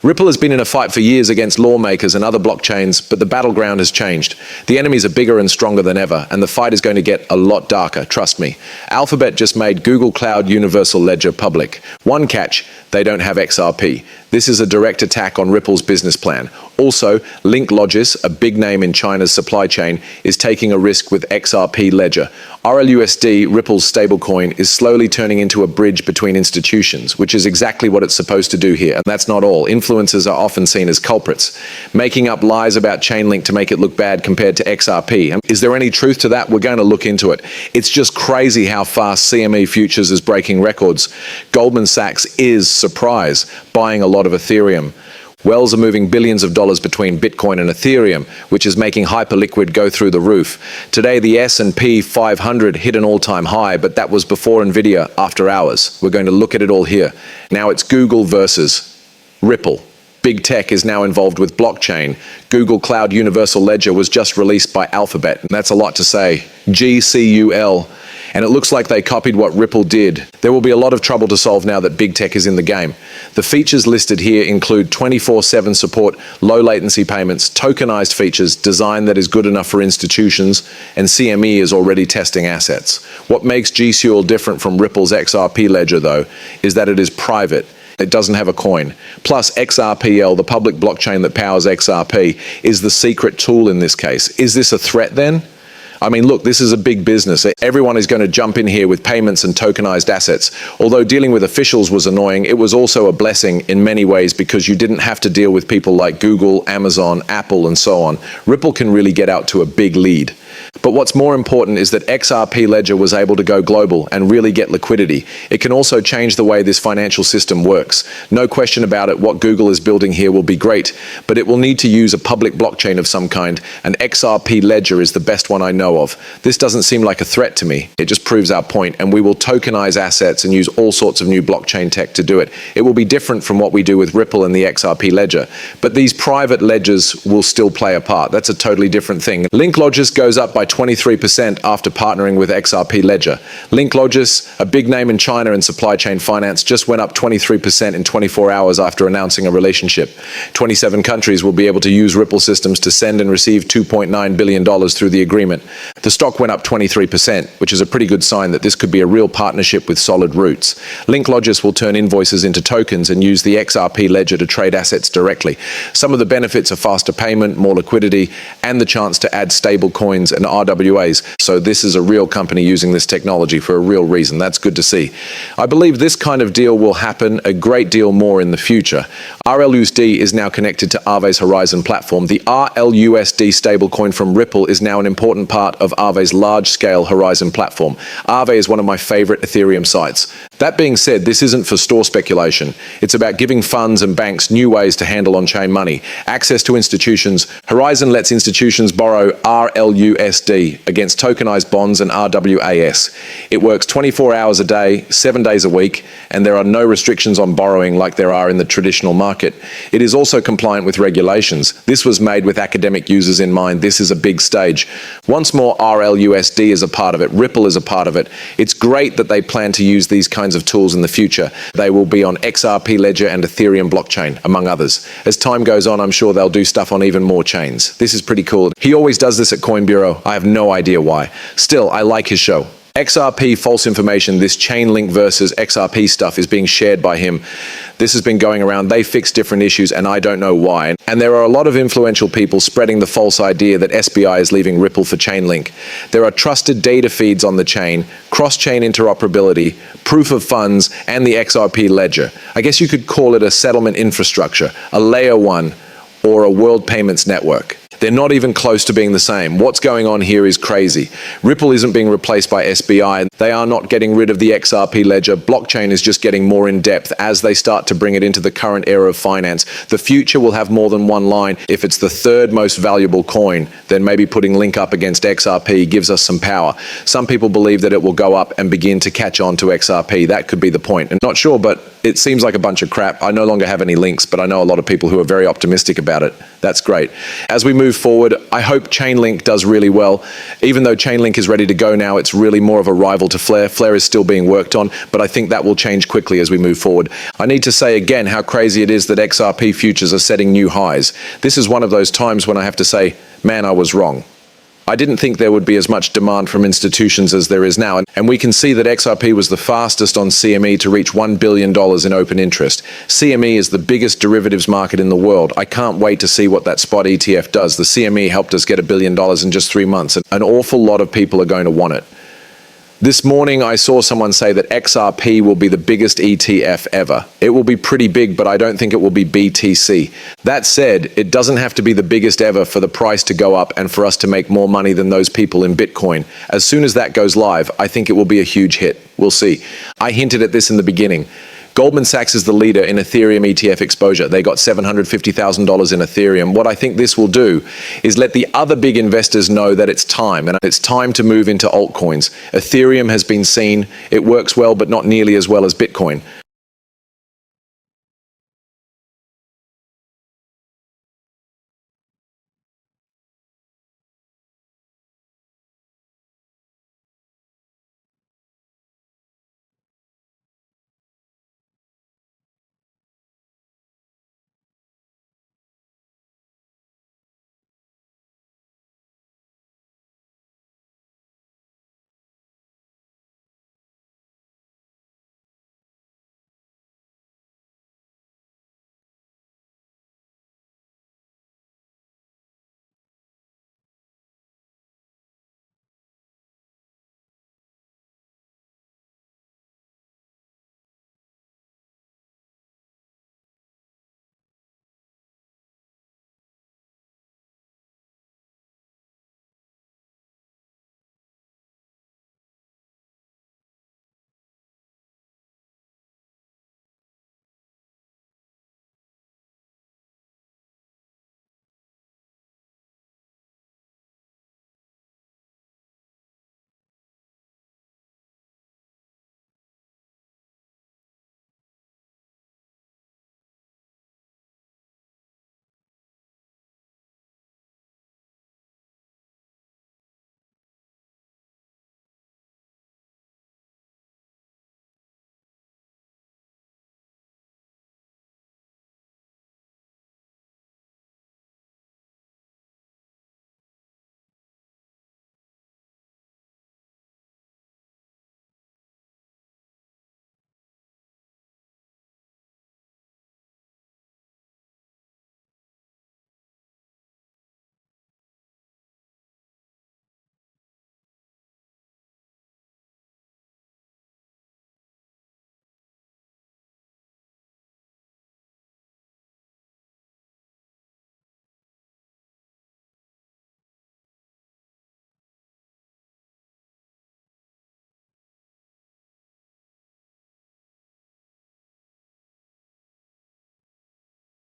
Ripple has been in a fight for years against lawmakers and other blockchains, but the battleground has changed. The enemies are bigger and stronger than ever, and the fight is going to get a lot darker, trust me. Alphabet just made Google Cloud Universal Ledger public. One catch, they don't have XRP. This is a direct attack on Ripple's business plan. Also, Logis, a big name in China's supply chain, is taking a risk with XRP Ledger. RLUSD, Ripple's stablecoin, is slowly turning into a bridge between institutions, which is exactly what it's supposed to do here. And that's not all. Influencers are often seen as culprits, making up lies about Chainlink to make it look bad compared to XRP. And is there any truth to that? We're going to look into it. It's just crazy how fast CME Futures is breaking records. Goldman Sachs is, surprise, buying a lot of Ethereum. Wells are moving billions of dollars between Bitcoin and Ethereum, which is making hyperliquid go through the roof. Today, the S&P 500 hit an all-time high, but that was before Nvidia, after hours. We're going to look at it all here. Now it's Google versus Ripple. Big tech is now involved with blockchain. Google Cloud Universal Ledger was just released by Alphabet, and that's a lot to say. GCUL. And it looks like they copied what Ripple did. There will be a lot of trouble to solve now that big tech is in the game. The features listed here include 24/7 support, low latency payments, tokenized features, design that is good enough for institutions, and CME is already testing assets. What makes GCUL different from Ripple's XRP ledger, though, is that it is private. It doesn't have a coin. Plus, XRPL, the public blockchain that powers XRP, is the secret tool in this case. Is this a threat then? I mean, look, this is a big business. Everyone is going to jump in here with payments and tokenized assets. Although dealing with officials was annoying, it was also a blessing in many ways because you didn't have to deal with people like Google, Amazon, Apple, and so on. Ripple can really get out to a big lead. But what's more important is that XRP Ledger was able to go global and really get liquidity. It can also change the way this financial system works. No question about it, what Google is building here will be great, but it will need to use a public blockchain of some kind, and XRP Ledger is the best one I know of. This doesn't seem like a threat to me. It just proves our point, and we will tokenize assets and use all sorts of new blockchain tech to do it. It will be different from what we do with Ripple and the XRP Ledger, but these private ledgers will still play a part. That's a totally different thing. Logis goes up by 23% after partnering with XRP Ledger. Logis, a big name in China in supply chain finance, just went up 23% in 24 hours after announcing a relationship. 27 countries will be able to use Ripple systems to send and receive $2.9 billion through the agreement. The stock went up 23%, which is a pretty good sign that this could be a real partnership with solid roots. Logis will turn invoices into tokens and use the XRP Ledger to trade assets directly. Some of the benefits are faster payment, more liquidity, and the chance to add stable coins and RWAs. So this is a real company using this technology for a real reason. That's good to see. I believe this kind of deal will happen a great deal more in the future. RLUSD is now connected to Aave's Horizon platform. The RLUSD stablecoin from Ripple is now an important part of Aave's large-scale Horizon platform. Aave is one of my favorite Ethereum sites. That being said, this isn't for store speculation. It's about giving funds and banks new ways to handle on-chain money. Access to institutions. Horizon lets institutions borrow RLUSD against tokenized bonds and RWAS. It works 24 hours a day, 7 days a week, and there are no restrictions on borrowing like there are in the traditional market. It is also compliant with regulations. This was made with academic users in mind. This is a big stage. Once more, RLUSD is a part of it. Ripple is a part of it. It's great that they plan to use these kinds of tools in the future. They will be on XRP Ledger and Ethereum blockchain, among others. As time goes on, I'm sure they'll do stuff on even more chains. This is pretty cool. He always does this at Coin Bureau. I have no idea why. Still, I like his show. XRP false information, this Chainlink versus XRP stuff is being shared by him. This has been going around. They fix different issues and I don't know why. And there are a lot of influential people spreading the false idea that SBI is leaving Ripple for Chainlink. There are trusted data feeds on the chain, cross-chain interoperability, proof of funds, and the XRP ledger. I guess you could call it a settlement infrastructure, a layer one, or a world payments network. They're not even close to being the same. What's going on here is crazy. Ripple isn't being replaced by SBI. They are not getting rid of the XRP ledger. Blockchain is just getting more in depth as they start to bring it into the current era of finance. The future will have more than one line. If it's the third most valuable coin, then maybe putting Link up against XRP gives us some power. Some people believe that it will go up and begin to catch on to XRP. That could be the point. I'm not sure, but It seems like a bunch of crap. I no longer have any links, but I know a lot of people who are very optimistic about it. That's great. As we move forward, I hope Chainlink does really well. Even though Chainlink is ready to go now, it's really more of a rival to Flare. Flare is still being worked on, but I think that will change quickly as we move forward. I need to say again how crazy it is that XRP futures are setting new highs. This is one of those times when I have to say, man, I was wrong. I didn't think there would be as much demand from institutions as there is now, and we can see that XRP was the fastest on CME to reach $1 billion in open interest. CME is the biggest derivatives market in the world. I can't wait to see what that spot ETF does. The CME helped us get $1 billion in just 3 months, and an awful lot of people are going to want it. This morning, I saw someone say that XRP will be the biggest ETF ever. It will be pretty big, but I don't think it will be BTC. That said, it doesn't have to be the biggest ever for the price to go up and for us to make more money than those people in Bitcoin. As soon as that goes live, I think it will be a huge hit. We'll see. I hinted at this in the beginning. Goldman Sachs is the leader in Ethereum ETF exposure. They got $750,000 in Ethereum. What I think this will do is let the other big investors know that it's time, and it's time to move into altcoins. Ethereum has been seen. It works well, but not nearly as well as Bitcoin.